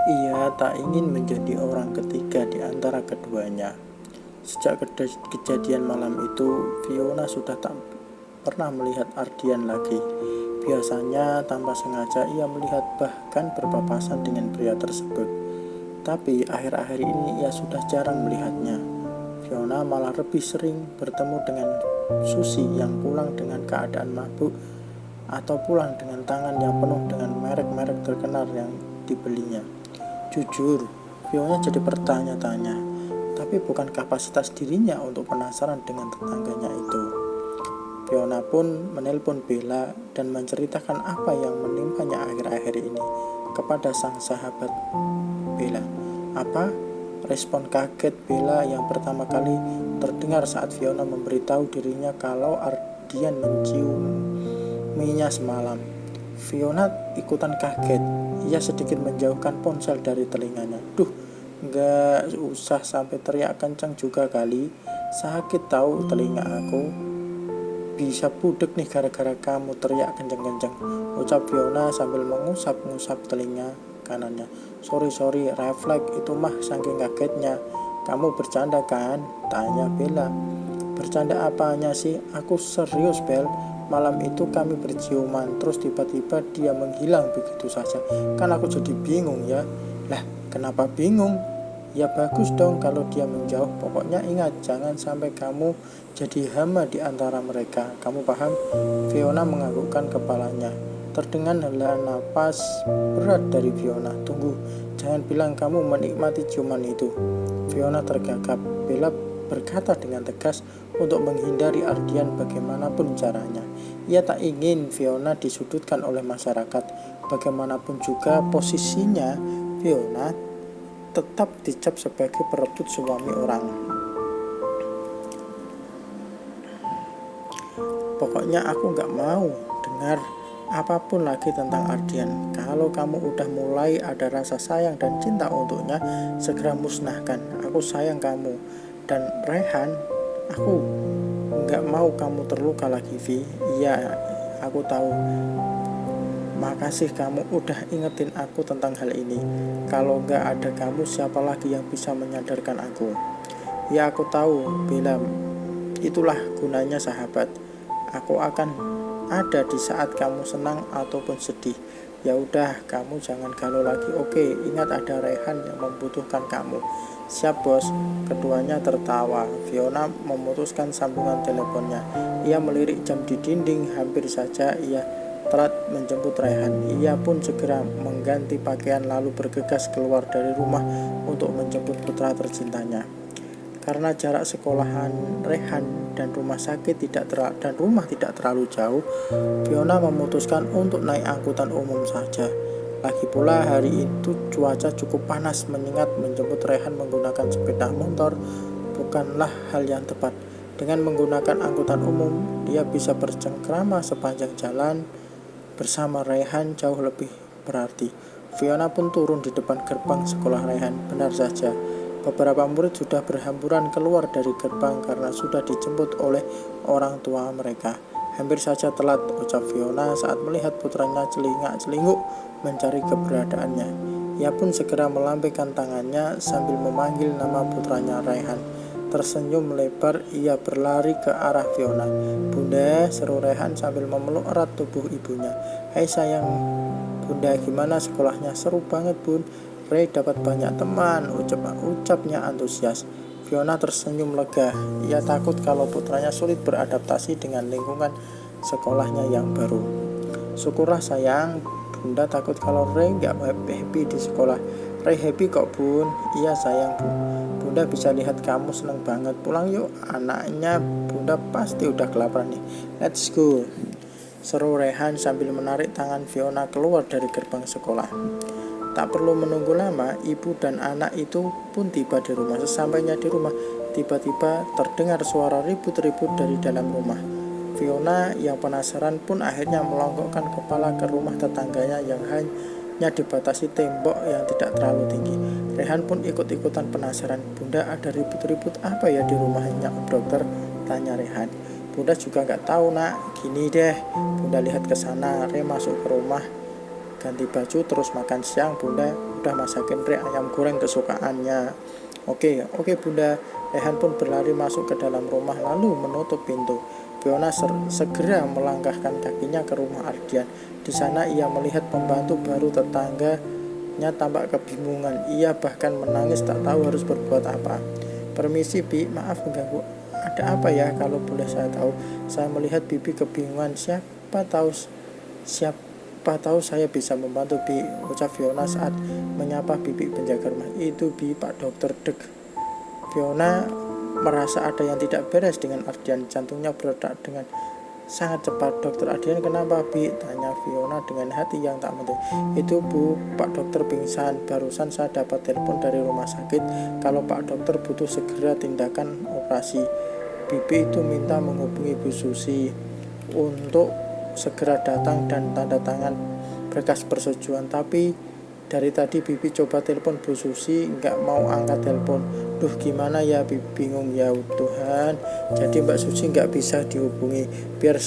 Ia tak ingin menjadi orang ketiga di antara keduanya. Sejak kejadian malam itu, Fiona sudah tak pernah melihat Ardian lagi. Biasanya tanpa sengaja ia melihat bahkan berpapasan dengan pria tersebut. Tapi akhir-akhir ini ia sudah jarang melihatnya. Fiona malah lebih sering bertemu dengan Susi yang pulang dengan keadaan mabuk atau pulang dengan tangan yang penuh dengan merek-merek terkenal yang dibelinya. Jujur, Fiona jadi bertanya-tanya, tapi bukan kapasitas dirinya untuk penasaran dengan tetangganya itu. Fiona pun menelpon Bella dan menceritakan apa yang menimpanya akhir-akhir ini kepada sang sahabat Bella. Apa? Respon kaget Bella yang pertama kali terdengar saat Fiona memberitahu dirinya kalau Ardian menciuminya semalam. Fiona ikutan kaget. Ia sedikit menjauhkan ponsel dari telinganya. Duh, nggak usah sampai teriak kencang juga kali. Sakit tahu telinga aku. Bisa budek nih gara-gara kamu teriak kencang-kencang, ucap Fiona sambil mengusap-ngusap telinga kanannya. Sorry, refleks itu mah saking kagetnya. Kamu bercanda kan? Tanya Bella. Bercanda apanya sih? Aku serius, Bel. Malam itu kami berciuman, terus tiba-tiba dia menghilang begitu saja. Kan aku jadi bingung ya. Lah, kenapa bingung? Ya bagus dong kalau dia menjauh. Pokoknya ingat, jangan sampai kamu jadi hama di antara mereka. Kamu paham? Fiona menganggukkan kepalanya. Terdengar hela napas berat dari Fiona. Tunggu, jangan bilang kamu menikmati ciuman itu. Fiona tergagap. Bella berkata dengan tegas untuk menghindari Ardian bagaimanapun caranya. Ia tak ingin Fiona disudutkan oleh masyarakat. Bagaimanapun juga posisinya, Fiona tetap dicap sebagai perebut suami orang. Pokoknya aku gak mau dengar apapun lagi tentang Ardian. Kalau kamu udah mulai ada rasa sayang dan cinta untuknya, segera musnahkan. Aku sayang kamu. Dan Rehan, aku gak mau kamu terluka lagi, Vi. Iya, aku tahu. Makasih kamu udah ingetin aku tentang hal ini. Kalau gak ada kamu, siapa lagi yang bisa menyadarkan aku? Ya aku tahu, Bella. Itulah gunanya sahabat. Aku akan ada di saat kamu senang ataupun sedih. Ya udah, kamu jangan galau lagi. Oke, ingat ada Rehan yang membutuhkan kamu. Siap bos. Keduanya tertawa. Fiona memutuskan sambungan teleponnya. Ia melirik jam di dinding. Hampir saja ia telat menjemput Rehan. Ia pun segera mengganti pakaian lalu bergegas keluar dari rumah untuk menjemput putra tercintanya. Karena jarak sekolahan Rehan dan rumah tidak terlalu jauh, Fiona memutuskan untuk naik angkutan umum saja. Lagi pula hari itu cuaca cukup panas, menyengat. Menjemput Rehan menggunakan sepeda motor bukanlah hal yang tepat. Dengan menggunakan angkutan umum, dia bisa bercengkrama sepanjang jalan. Bersama Rehan jauh lebih berarti. Fiona pun turun di depan gerbang sekolah Rehan. Benar saja, beberapa murid sudah berhamburan keluar dari gerbang karena sudah dijemput oleh orang tua mereka. Hampir saja telat, ucap Fiona saat melihat putranya celingak-celinguk mencari keberadaannya. Ia pun segera melambaikan tangannya sambil memanggil nama putranya Rehan. Tersenyum lebar, ia berlari ke arah Fiona. Bunda, seru Rehan sambil memeluk erat tubuh ibunya. Hai sayang, Bunda gimana sekolahnya? Seru banget bun. Ray dapat banyak teman, ucapnya antusias. Fiona tersenyum lega. Ia takut kalau putranya sulit beradaptasi dengan lingkungan sekolahnya yang baru. Syukurlah sayang, Bunda takut kalau Ray gak happy di sekolah. Ray happy kok bun. Iya sayang bu. Bunda bisa lihat kamu seneng banget. Pulang yuk, anaknya Bunda pasti udah kelaparan nih. Let's go, seru Rehan sambil menarik tangan Fiona keluar dari gerbang sekolah. Tak perlu menunggu lama, ibu dan anak itu pun tiba di rumah. Sesampainya di rumah, tiba-tiba terdengar suara ribut-ribut dari dalam rumah. Fiona yang penasaran pun akhirnya melongkokkan kepala ke rumah tetangganya yang hanya dibatasi tembok yang tidak terlalu tinggi. Rehan pun ikut-ikutan penasaran. Bunda, ada ribut-ribut apa ya di rumahnya Om Dokter? Tanya Rehan. Bunda juga gak tahu nak. Gini deh, Bunda lihat ke sana. Re masuk ke rumah ganti baju, terus makan siang. Bunda udah masakin ayam goreng kesukaannya. Oke Bunda. Rehan pun berlari masuk ke dalam rumah lalu menutup pintu. Fiona segera melangkahkan kakinya ke rumah Ardian. Di sana ia melihat pembantu baru tetangganya tampak kebingungan. Ia bahkan menangis tak tahu harus berbuat apa. Permisi Bi, maaf mengganggu. Ada apa ya kalau boleh saya tahu? Saya melihat Bibi kebingungan. Siapa tahu saya bisa membantu Bi, ucap Fiona saat menyapa Bibi penjaga rumah. Itu Bi, Pak Dokter Dek. Fiona merasa ada yang tidak beres dengan Ardian. Jantungnya berdetak dengan sangat cepat. Dokter Ardian kenapa Bi? Tanya Fiona dengan hati yang tak menentu. Itu Bu, Pak Dokter pingsan. Barusan saya dapat telepon dari rumah sakit kalau Pak Dokter butuh segera tindakan operasi. Bibi itu minta menghubungi Bu Susi untuk segera datang dan tanda tangan berkas persetujuan. Tapi dari tadi Bibi coba telepon Bu Susi nggak mau angkat telepon. Duh gimana ya, Bibi bingung ya Tuhan. Jadi Mbak Susi nggak bisa dihubungi. Biar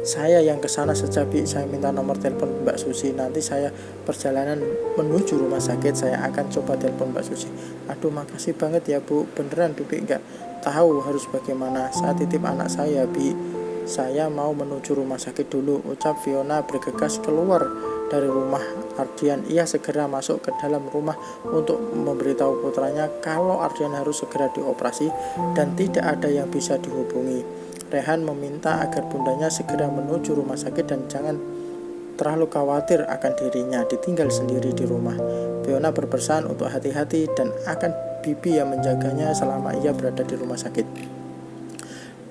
saya yang kesana saja Bi. Saya minta nomor telepon Mbak Susi. Nanti saya perjalanan menuju rumah sakit saya akan coba telepon Mbak Susi. Aduh makasih banget ya Bu. Beneran Bibi nggak tahu harus bagaimana. Saya titip anak saya Bi. Saya mau menuju rumah sakit dulu, ucap Fiona bergegas keluar dari rumah Ardian. Ia segera masuk ke dalam rumah untuk memberitahu putranya kalau Ardian harus segera dioperasi dan tidak ada yang bisa dihubungi. Rehan meminta agar bundanya segera menuju rumah sakit dan jangan terlalu khawatir akan dirinya ditinggal sendiri di rumah. Fiona berpesan untuk hati-hati dan akan Bibi yang menjaganya selama ia berada di rumah sakit.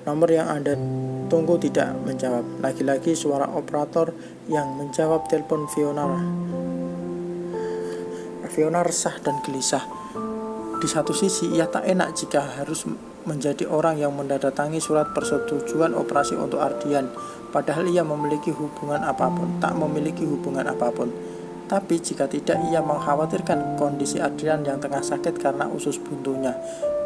Nomor yang Anda tunggu tidak menjawab. Lagi-lagi suara operator yang menjawab telepon Fiona. Fiona resah dan gelisah. Di satu sisi ia tak enak jika harus menjadi orang yang menandatangani surat persetujuan operasi untuk Ardian, padahal ia tak memiliki hubungan apapun. Tapi jika tidak, ia mengkhawatirkan kondisi Ardian yang tengah sakit karena usus buntunya.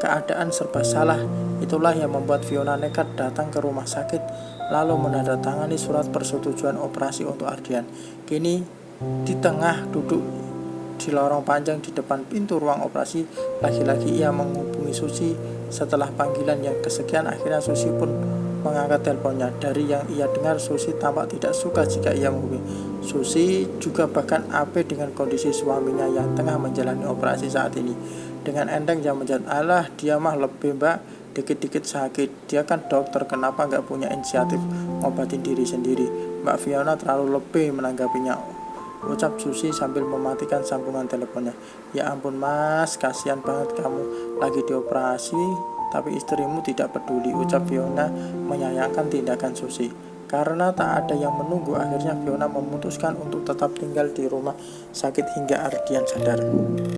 Keadaan serba salah. Itulah yang membuat Fiona nekat datang ke rumah sakit lalu menandatangani surat persetujuan operasi untuk Ardian. Kini di tengah duduk di lorong panjang di depan pintu ruang operasi, lagi-lagi ia menghubungi Susi. Setelah panggilan yang kesekian, akhirnya Susi pun mengangkat teleponnya. Dari yang ia dengar, Susi tampak tidak suka jika ia menghubungi. Susi juga bahkan AB dengan kondisi suaminya yang tengah menjalani operasi saat ini. Dengan enteng dia menjawab, alah dia mah lebih Mbak, dikit-dikit sakit. Dia kan dokter, kenapa nggak punya inisiatif ngobatin diri sendiri. Mbak Fiona terlalu lebih menanggapinya, ucap Susi sambil mematikan sambungan teleponnya. Ya ampun Mas, kasihan banget kamu lagi dioperasi tapi istrimu tidak peduli, ucap Fiona menyayangkan tindakan Susi. Karena tak ada yang menunggu, akhirnya Fiona memutuskan untuk tetap tinggal di rumah sakit hingga Ardian sadar.